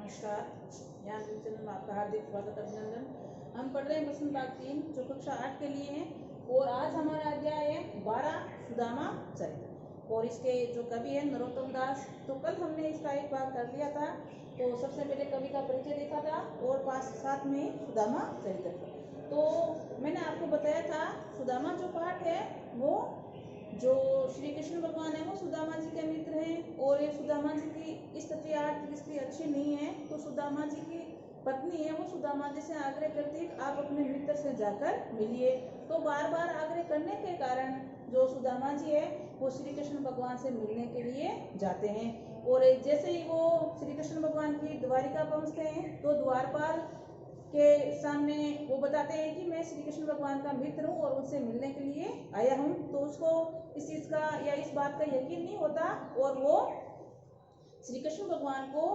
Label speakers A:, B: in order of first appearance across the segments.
A: नमस्कार, ज्ञान चैनल में आपका हार्दिक स्वागत अभिनंदन। हम पढ़ रहे हैं प्रश्न भाग 3 जो कक्षा 8 के लिए है और आज हमारा अध्याय है 12 सुदामा चरित्र और इसके जो कवि है नरोत्तम दास। तो कल हमने इसका एक भाग कर लिया था। तो सबसे पहले कवि का परिचय देखा था और साथ में सुदामा चरित्र। तो मैंने आपको बताया था सुदामा जो पाठ है वो जो श्री कृष्ण भगवान है वो सुदामा जी के मित्र हैं और ये सुदामा जी की स्थिति आर्थिक स्थिति अच्छी नहीं है। तो सुदामा जी की पत्नी है वो सुदामा जी से आग्रह करती है आप अपने मित्र से जाकर मिलिए। तो बार बार आग्रह करने के कारण जो सुदामा जी है वो श्री कृष्ण भगवान से मिलने के लिए जाते हैं और जैसे ही वो श्री कृष्ण भगवान की द्वारिका पहुंचते हैं तो द्वारपाल के सामने वो बताते हैं कि मैं श्री कृष्ण भगवान का मित्र हूँ और उनसे मिलने के लिए आया हूँ। तो उसको इस चीज का या इस बात का यकीन नहीं होता और वो श्री कृष्ण भगवान को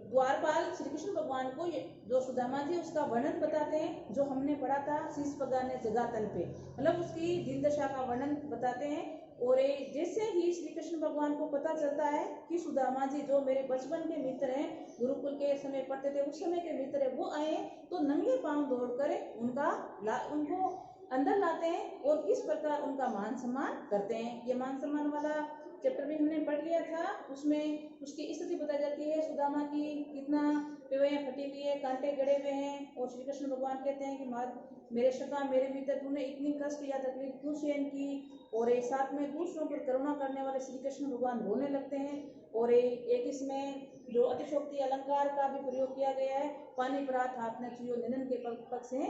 A: द्वारपाल श्री कृष्ण भगवान को जो सुदामा जी उसका वर्णन बताते हैं जो हमने पढ़ा था शीश पगाने जगातन पे, मतलब उसकी दिन दशा का वर्णन बताते हैं। और जैसे ही श्री कृष्ण भगवान को पता चलता है कि सुदामा जी जो मेरे बचपन के मित्र हैं, गुरुकुल के समय पढ़ते थे उस समय के मित्र है, वो आए तो नंगे पांव दौड़कर उनको अंदर लाते हैं और किस प्रकार उनका मान सम्मान करते हैं। ये मान सम्मान वाला चैप्टर भी हमने पढ़ लिया था। उसमें उसकी स्थिति बताई जाती है सुदामा की कितना पेवैया फटी हुई है, कांटे गड़े हुए हैं और श्री कृष्ण भगवान कहते हैं कि मेरे सखा मेरे मित्र तूने इतनी कष्ट या तकलीफ क्यों सहन की। और एक साथ में दूसरों पर करुणा करने वाले श्री कृष्ण भगवान रोने लगते हैं। और एक इसमें जो अतिशोक्ति अलंकार का भी प्रयोग किया गया है, पानी परात हाथ ने छुयो निनन के पग से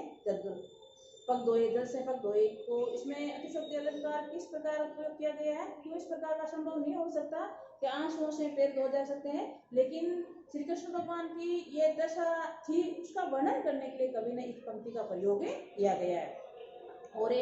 A: पग धोए जल से पग धोए। तो इसमें अतिशोक्ति अलंकार किस प्रकार प्रयोग किया गया है, क्यों इस प्रकार का संभव नहीं हो सकता कि आंसुओं से पैर धो जा सकते हैं, लेकिन श्री कृष्ण भगवान की ये दशा थी उसका वर्णन करने के लिए कवि ने इस पंक्ति का प्रयोग किया गया है। और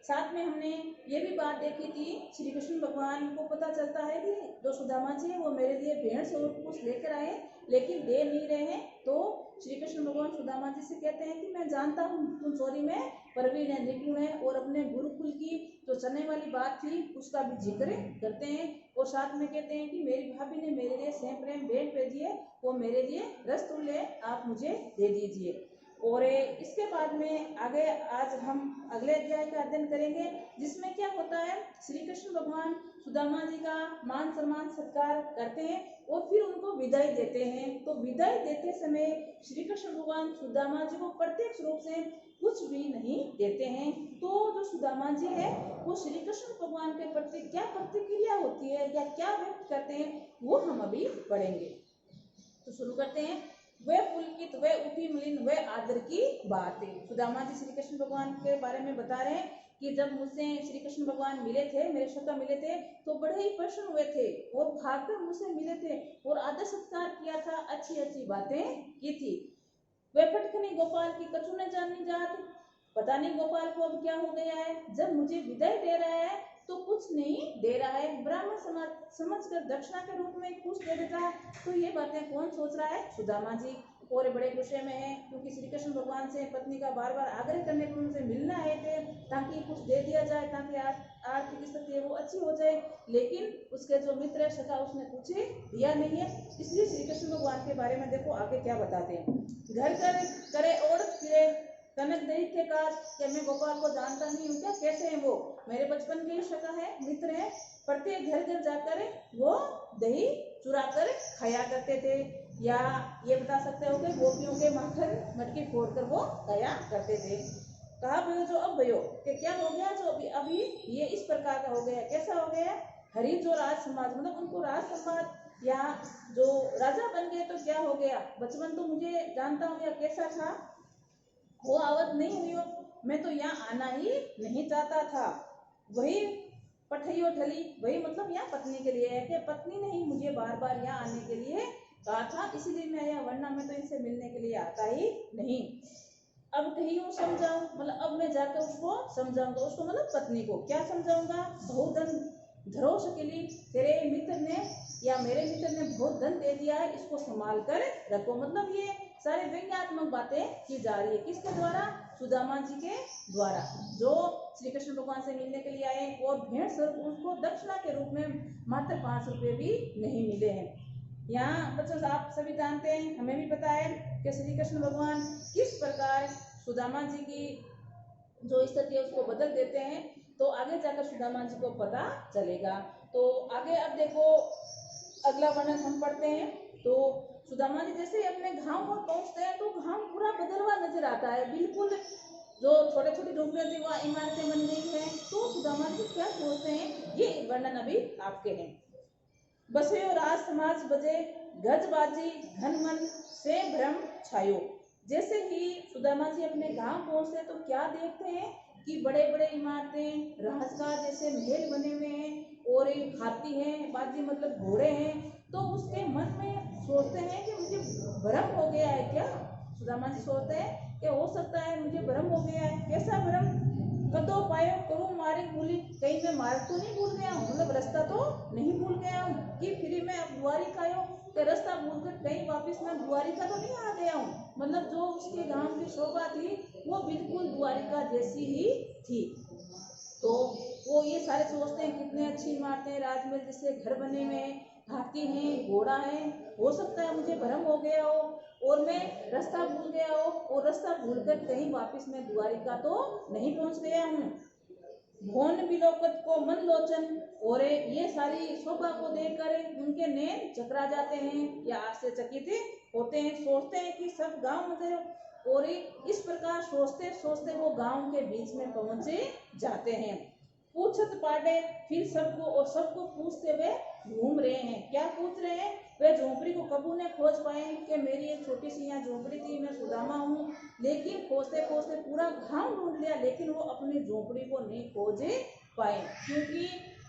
A: साथ में हमने ये भी बात देखी थी, श्री कृष्ण भगवान को पता चलता है कि जो सुदामा जी है वो मेरे लिए भेड़ से कुछ लेकर आए लेकिन दे नहीं रहे हैं। तो श्री कृष्ण भगवान सुदामा जी से कहते हैं कि मैं जानता हूँ तुम चोरी में प्रवीण है, निपुण है, और अपने गुरुकुल की जो चलने वाली बात थी उसका भी जिक्र करते हैं। और साथ में कहते हैं कि मेरी भाभी ने मेरे लिए स्नेह प्रेम भेंट भेजी है, वो मेरे लिए रसगुल्ले आप मुझे दे दीजिए। और इसके बाद में आगे आज हम अगले अध्याय का अध्ययन करेंगे जिसमें क्या होता है, श्री कृष्ण भगवान सुदामा जी का मान सम्मान सत्कार करते हैं और फिर उनको विदाई देते हैं। तो विदाई देते समय श्री कृष्ण भगवान सुदामा जी को प्रत्यक्ष रूप से कुछ भी नहीं देते हैं। तो जो सुदामा जी है वो श्री कृष्ण भगवान के प्रति क्या प्रतिक्रिया होती है या क्या व्यक्त करते हैं वो हम अभी पढ़ेंगे। तो शुरू करते हैं। वे पुलकित वे उठी मलिन वे आदर की बात है। सुदामा जी श्री कृष्ण भगवान के बारे में बता रहे हैं कि जब मुझसे श्री कृष्ण भगवान मिले थे, मेरे सखा मिले थे, तो बड़े ही प्रसन्न हुए थे और भागकर मुझसे मिले थे और आदर सत्कार किया था, अच्छी अच्छी बातें की थी। वे फटकनी गोपाल की कछु न जानी जात, पता नहीं गोपाल को अब क्या हो गया है, जब मुझे विदाई दे रहा है तो कुछ नहीं दे रहा है, ब्राह्मण समझकर दक्षिणा के रूप में कुछ दे देता है। तो ये बातें कौन सोच रहा है, सुदामा जी। और बड़े गुस्से में है क्योंकि श्री कृष्ण भगवान से पत्नी का बार बार आग्रह करने पर उनसे मिलना आए थे ताकि कुछ दे दिया जाए, ताकि आर्थिक स्थिति है वो अच्छी हो जाए, लेकिन उसके जो मित्र है सखा उसने कुछ दिया नहीं है। इसलिए श्री कृष्ण भगवान के बारे में देखो आगे क्या बताते हैं। घर करे और फिरे कनक दही के काज कि मैं गोपाल को जानता नहीं हूँ क्या, कैसे है वो, मेरे बचपन के सखा है, मित्र है, प्रत्येक घर घर जाकर वो दही चुरा कर खाया करते थे, या ये बता सकते हो कि गोपियों के माखन मटकी फोड़कर वो खाया करते थे। कहा भयो जो अब भयो कि क्या हो गया जो अभी ये इस प्रकार का हो गया, कैसा हो गया, हरि जो राज समाज, मतलब उनको राज समाज या जो राजा बन गए तो क्या हो गया, बचपन तो मुझे जानता हूँ या कैसा था वो आवत नहीं हुई हो, मैं तो यहाँ आना ही नहीं चाहता था। वही पठैयो ठली, वही मतलब यहाँ पत्नी के लिए है कि पत्नी ने ही मुझे बार बार यहाँ आने के लिए कहा था, इसीलिए मैं आया, वरना मैं तो इनसे मिलने के लिए आता ही नहीं। अब कहीं वो समझाऊं, मतलब अब मैं जाकर उसको समझाऊंगा, उसको मतलब पत्नी को क्या समझाऊंगा, बहुधन धरो सकेली, तेरे मित्र ने या मेरे मित्र ने बहुत धन दे दिया है, इसको संभाल कर रखो। मतलब ये सारे व्यंग्यात्मक बातें की जा रही है, किसके द्वारा, सुदामा जी के द्वारा, जो श्री कृष्ण भगवान से मिलने के लिए आए और भेंट स्वरूप उसको दक्षिणा के रूप में मात्र 5 रुपए भी नहीं मिले हैं। यहाँ बच्चों आप सभी जानते हैं, हमें भी पता है कि श्री कृष्ण भगवान किस प्रकार सुदामा जी की जो स्थिति है उसको बदल देते हैं। तो आगे जाकर सुदामा जी को पता चलेगा। तो आगे अब देखो अगला वर्णन हम पढ़ते हैं। तो सुदामा जी जैसे अपने गांव पर पहुंचते हैं तो गांव पूरा बदला हुआ नजर आता है, बिल्कुल जो छोटे छोटे झोंपड़ियां थी वह इमारतें बन गई है। तो सुदामा जी क्या सोचते हैं, ये वर्णन अभी आपके हैं। बसे और राज समाज बजे गजबाजी घन मन से भ्रम छायो। जैसे ही सुदामा जी अपने गांव पहुंचते तो क्या देखते हैं कि बड़े बड़े इमारतें, राजगाह जैसे महल बने हुए हैं और एक हाथी है, बाजी मतलब घोड़े हैं। तो उसके मन में सोचते हैं कि मुझे भ्रम हो गया है क्या। सुदामा जी सोचते हैं कि हो सकता है मुझे भ्रम हो गया है। कैसा भ्रम, कदो पायो करूं मारी भूली, कहीं मैं मार्ग तो नहीं भूल गया हूँ, मतलब रास्ता तो नहीं भूल गया हूँ कि फिर मैं अब द्वारिका आयो तो रास्ता भूलकर कहीं वापस मैं द्वारिका तो नहीं आ गया हूँ। मतलब जो उसके गांव की शोभा थी वो बिल्कुल द्वारिका जैसी ही थी। तो वो ये सारे सोचते हैं कितने अच्छी इमारतें, राजमहल जैसे घर बने हुए हैं, हाथी है, घोड़ा है, हो सकता है मुझे भ्रम हो गया हो और मैं रास्ता भूल गया हो और रास्ता भूलकर कहीं वापस मैं द्वारिका तो नहीं पहुंच गया हूँ। भौन बिलोकत को मन लोचन, और ये सारी शोभा को देखकर उनके नैन चकरा जाते हैं या आश्चर्यचकित होते हैं। सोचते हैं कि सब गांव मतलब, और इस प्रकार सोचते सोचते वो गांव के बीच में पहुंचे जाते हैं। पूछत पाडे फिर सबको, और सबको पूछते हुए घूम रहे हैं। क्या पूछ रहे हैं, वे झोपड़ी को कबू ने खोज पाए कि मेरी एक छोटी सी यहाँ झोपड़ी थी, मैं सुदामा हूँ। लेकिन खोजते खोजते पूरा गांव ढूंढ लिया लेकिन वो अपनी झोपड़ी को नहीं खोज पाए, क्योंकि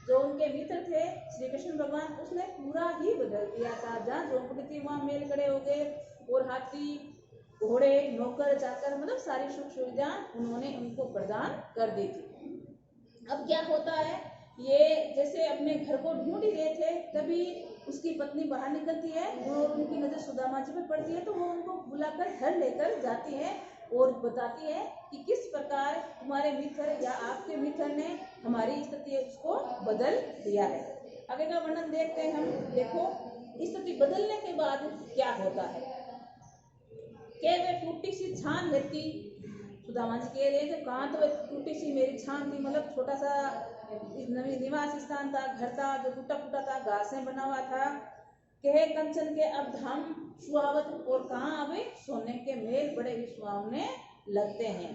A: जो उनके मित्र थे श्री कृष्ण भगवान, उसने पूरा ही बदल दिया था। जहाँ झोपड़ी थी वहाँ मेल खड़े हो गए और हाथी, घोड़े, नौकर चाकर मतलब सारी सुख सुविधा उन्होंने उनको प्रदान कर दी थी। अब क्या होता है, ये जैसे अपने घर को ढूंढ ही रहे थे तभी उसकी पत्नी बाहर निकलती है और उनकी नजर सुदामा जी पे पड़ती है। तो वो उनको बुलाकर घर लेकर जाती है और बताती है कि किस प्रकार तुम्हारे मित्र या आपके मित्र ने हमारी स्थिति उसको बदल दिया है। आगे का वर्णन देखते हैं हम। देखो स्थिति बदलने के बाद क्या होता है, क्या वे टूटी सी छान रहती। सुदामा जी कह रहे थे कहाँ तो टूटी सी मेरी छान थी, मतलब छोटा सा निवास स्थान था, घर था जो टूटा फूटा था, घास से बना हुआ था। कहे कंचन के अब धाम सुहावत, और कहाँ अभी सोने के मेल बड़े ही सुहावने लगते हैं।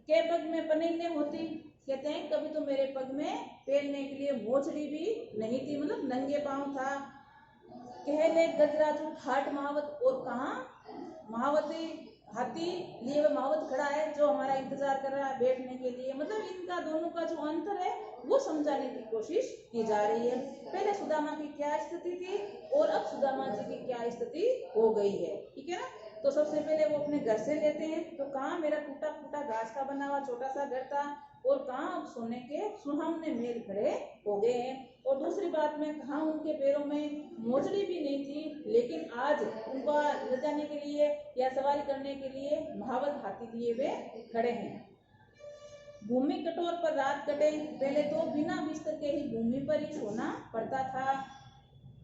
A: के पग में पनीने होती, कहते हैं कभी तो मेरे पग में पहनने के लिए मोचड़ी भी नहीं थी, मतलब नंगे पांव था। कह ले गजराजू हाट महावत, और कहाँ महावती हाथी लिए हुए महावत खड़ा है जो हमारा इंतजार कर रहा है बैठने के लिए। मतलब इनका दोनों का जो अंतर है वो समझाने की कोशिश की जा रही है। पहले सुदामा की क्या स्थिति थी और अब सुदामा जी की क्या स्थिति हो गई है, ठीक है ना। तो सबसे पहले वो अपने घर से लेते हैं, तो कहाँ मेरा टूटा फूटा घास का बना हुआ छोटा सा घर था और कहाँ अब सोने के सुहावने मेल खड़े हो गए हैं। और दूसरी बात में कहाँ उनके पैरों में मोचड़ी भी नहीं थी, लेकिन आज उनका ले जाने के लिए या सवारी करने के लिए महावत हाथी लिए वे खड़े हैं। भूमि कटोर पर रात कटे, पहले तो बिना बिस्तर के ही भूमि पर ही सोना पड़ता था।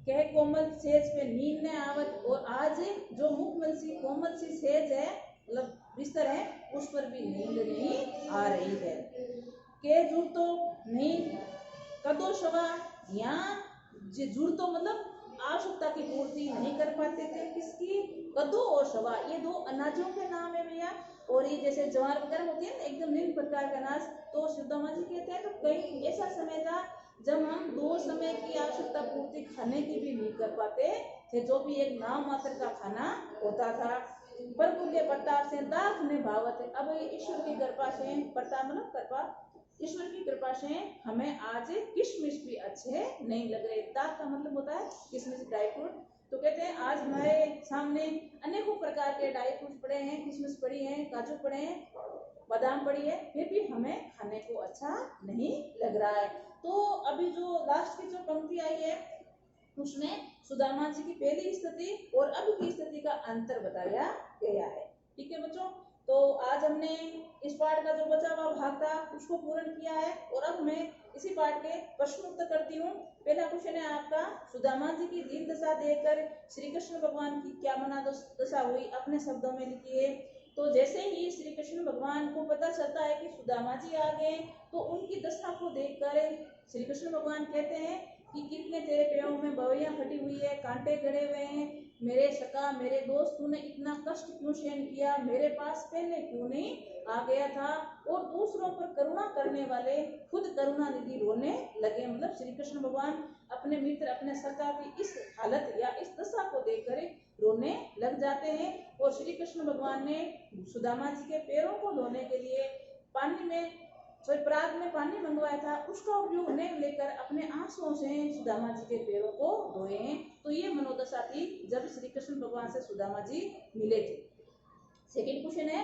A: कह कोमल सेज पे नींद न आवत, और आज जो मुखमल सी कोमल सी सेज है मतलब बिस्तर है उस पर भी नींद नहीं आ रही है। के जुड़ तो नहीं कदो शवा, यहाँ जरूरतों मतलब आवश्यकता की पूर्ति नहीं कर पाते थे। किसकी, कद्दू और शवा, ये दो अनाजों के नाम है भैया। और ये जैसे ज्वार वगैरह होती है ना एकदम निम्न प्रकार का अनाज, तो सुदामा जी कहते हैं तो कई ऐसा समय था जब हम 2 समय की आवश्यकता पूर्ति खाने की भी नहीं कर पाते थे, जो भी एक नाम मात्र का खाना होता था। प्रभु के प्रताप से दाख ने भावत है, अब ईश्वर की कृपा से, प्रताप मतलब कृपा, ईश्वर की कृपा से हमें आज किशमिश भी अच्छे नहीं लग रहे। दाख का मतलब होता है किशमिश, ड्राई फ्रूट। तो कहते हैं आज हमारे सामने अनेकों प्रकार के ड्राई फ्रूट पड़े हैं, किशमिश पड़ी है, काजू पड़े हैं, बादाम पड़ी है, फिर भी हमें खाने को अच्छा नहीं लग रहा है। तो अभी जो लास्ट की जो पंक्ति आई है उसमें सुदामा जी की पहली स्थिति और अब की स्थिति का अंतर बताया गया है, ठीक है बच्चों। तो आज हमने इस पाठ का जो बचा हुआ भाग था उसको पूर्ण किया है और अब मैं इसी पाठ के प्रश्न उत्तर करती हूँ। पहला क्वेश्चन है आपका, सुदामा जी की दीन दशा देखकर श्री कृष्ण भगवान की क्या मनोदशा हुई, अपने शब्दों में लिखिए। तो जैसे ही श्री कृष्ण भगवान को पता चलता है कि सुदामा जी आ गए तो उनकी दशा को देखकर श्री कृष्ण भगवान कहते हैं कि कितने तेरे पैरों में बवैया फटी हुई है, कांटे गड़े हुए हैं, मेरे सखा मेरे दोस्त तूने इतना कष्ट क्यों सहन किया, मेरे पास पहले क्यों नहीं आ गया था। और दूसरों पर करुणा करने वाले खुद करुणा निधि रोने लगे। मतलब श्री कृष्ण भगवान अपने मित्र अपने सखा की इस हालत या इस दशा को देखकर रोने लग जाते हैं। और श्री कृष्ण भगवान ने सुदामा जी के पैरों को धोने के लिए पानी में परात में पानी मंगवाया था, उसका उपयोग नहीं लेकर अपने आंसुओं से सुदामा जी के पैरों को धोए हैं। तो ये मनोदशा थी जब श्री कृष्ण भगवान से सुदामा जी मिले थे। सेकंड क्वेश्चन है,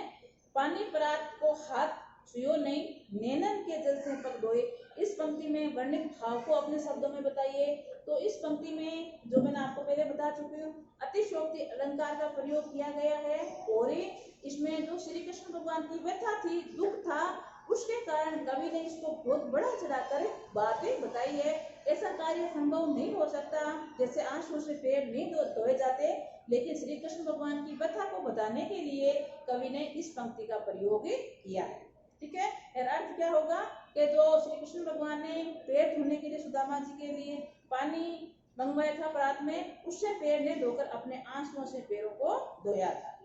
A: पानी परात को हाथ छुयो नहीं, नैनन के जल से पग धोए। इस पंक्ति में वर्णित भाव को अपने शब्दों में बताइए। तो इस पंक्ति में जो मैंने आपको पहले बता चुकी हूँ, अतिशयोक्ति अलंकार का प्रयोग किया गया है और इसमें जो श्री कृष्ण भगवान की व्यथा थी, दुख था, उसके कारण कवि ने इसको बहुत बड़ा चढ़ाकर बातें बताई है। ऐसा कार्य संभव नहीं हो सकता, जैसे आंसू से पैर नहीं धोए जाते, लेकिन श्री कृष्ण भगवान की व्यथा को बताने के लिए कवि ने इस पंक्ति का प्रयोग किया है। ठीक है, अर्थ क्या होगा कि जो श्री कृष्ण भगवान ने पैर धोने के लिए सुदामा जी के लिए पानी मंगवाया था परात में, उससे पैर ने धोकर अपने आंसुओं से पैरों को धोया था।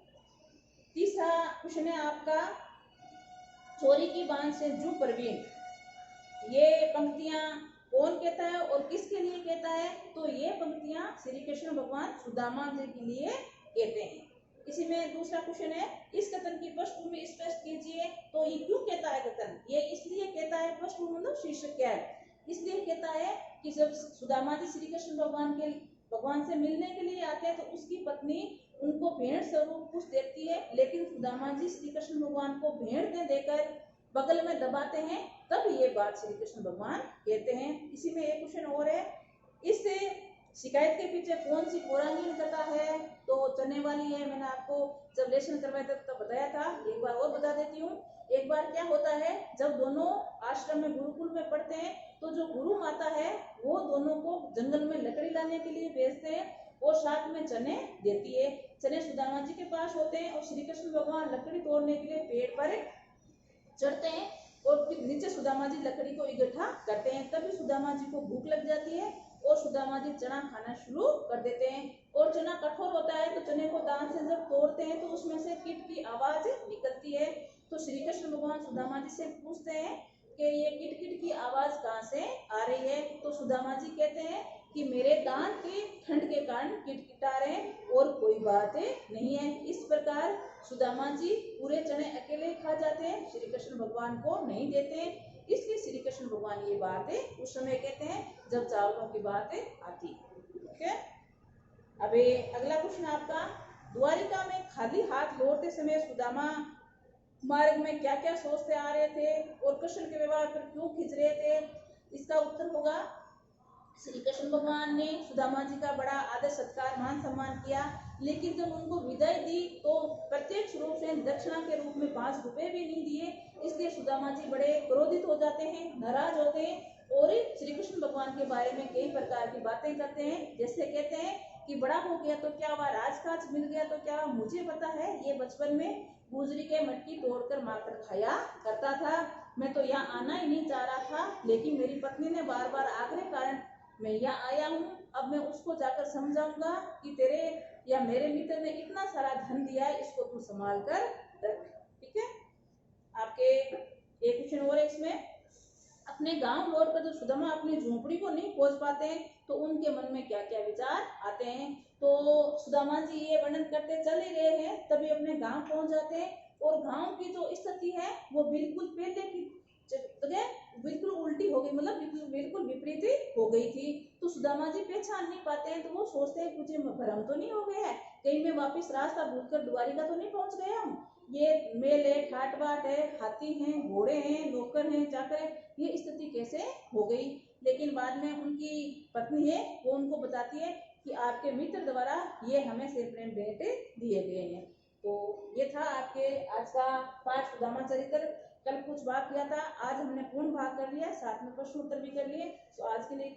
A: तीसरा क्वेश्चन है आपका, चोरी की बांध से जू परवीन, ये पंक्तियां कौन कहता है और किसके लिए कहता है? तो ये पंक्तियां श्री कृष्ण भगवान सुदामा जी के लिए कहते हैं। इसी में दूसरा क्वेश्चन है, इस कथन की पृष्ठभूमि स्पष्ट कीजिए। तो ये क्यों कहता है कथन? ये इसलिए कहता है, पृष्ठभूमि मतलब शीर्षक क्या है, इसलिए कहता है कि जब सुदामा जी श्री कृष्ण भगवान से मिलने के लिए आते हैं तो उसकी पत्नी उनको भेड़ स्वरूप कुछ देती है, लेकिन सुदामा जी श्री कृष्ण भगवान को भेड़ दे देकर बगल में दबाते हैं, तब ये बात श्री कृष्ण भगवान कहते हैं। इसी में एक क्वेश्चन और है, इस शिकायत के पीछे कौन सी पौराणिक कथा है? तो चने वाली है, मैंने आपको जब लेसन करवाया था तब बताया था, एक बार और बता देती हूँ। एक बार क्या होता है, जब दोनों आश्रम में गुरुकुल में पढ़ते हैं तो जो गुरु माता है वो दोनों को जंगल में लकड़ी लाने के लिए भेजते हैं और साथ में चने देती है। चने सुदामा जी के पास होते हैं और श्री कृष्ण भगवान लकड़ी तोड़ने के लिए पेड़ पर चढ़ते हैं और फिर नीचे सुदामा जी लकड़ी को इकट्ठा करते हैं। तभी सुदामा जी को भूख लग जाती है और सुदामा जी चना खाना शुरू कर देते हैं। और चना कठोर होता है तो चने को दांत से जब तोड़ते हैं तो उसमें से किट की आवाज निकलती है। तो श्री कृष्ण भगवान सुदामा जी से पूछते हैं कि ये किट किट की आवाज कहाँ से आ रही है? तो सुदामा जी कहते हैं कि मेरे दांत की ठंड के कारण किटकिटा रहे हैं और कोई बात नहीं है। इस प्रकार सुदामा जी पूरे चने अकेले खा जाते हैं, श्री कृष्ण भगवान को नहीं देते हैं। इसलिए श्री कृष्ण भगवान ये बात उस समय कहते हैं जब चावलों की बात आती है। ठीक है, अभी अगला क्वेश्चन आपका, द्वारिका में खाली हाथ लौटते समय सुदामा मार्ग में क्या क्या सोचते आ रहे थे और कृष्ण के व्यवहार पर क्यों खिंच रहे थे? इसका उत्तर होगा, श्री कृष्ण भगवान ने सुदामा जी का बड़ा आदर सत्कार मान सम्मान किया, लेकिन जब उनको विदाई दी तो प्रत्यक्ष रूप से दक्षिणा के रूप में 5 रुपए भी नहीं दिए। इसलिए सुदामा जी बड़े क्रोधित हो जाते हैं, नाराज होते हैं और श्री कृष्ण भगवान के बारे में कई प्रकार की बातें करते हैं। जैसे कहते हैं कि बड़ा हो गया तो क्या हुआ, राजकाज मिल गया तो क्या, मुझे पता है ये बचपन में गुजरी के मटकी तोड़कर मारकर खाया करता था, मैं तो यहाँ आना ही नहीं चाह रहा था, लेकिन मेरी पत्नी ने बार बार आग्रह कारण मैं यहाँ आया हूँ। अब मैं उसको जाकर समझाऊंगा कि तेरे या मेरे मित्र ने इतना सारा धन दिया है, इसको तू संभाल कर रख। ठीक है, आपके एक क्वेश्चन और है इसमें, अपने गांव लौट कर जो सुदामा अपनी झोपड़ी को नहीं पहुंच पाते हैं तो उनके मन में क्या क्या विचार आते हैं? तो सुदामा जी ये वर्णन करते चल ही रहे हैं, तभी अपने गांव पहुंच जाते हैं और गांव की जो स्थिति है वो बिल्कुल पहले की जगह बिल्कुल उल्टी हो गई, मतलब बिल्कुल विपरीत हो गई थी। तो सुदामा जी पहचान नहीं पाते हैं, तो वो सोचते हैं मुझे भ्रम तो नहीं हो गया है, कहीं मैं वापस रास्ता भूलकर द्वारिका तो नहीं पहुंच गया हूँ। ये मेल है, ठाट बाट है, हाथी हैं, घोड़े हैं, नौकर हैं, चाकर है, ये स्थिति कैसे हो गई? लेकिन बाद में उनकी पत्नी है वो उनको बताती है कि आपके मित्र द्वारा ये हमें से प्रेम भेंट दिए गए हैं। तो ये था आपके आज का पाठ सुदामा चरित्र। कल कुछ भाग किया था, आज हमने पूर्ण भाग कर लिया, साथ में प्रश्न उत्तर भी कर लिए। तो आज के लिए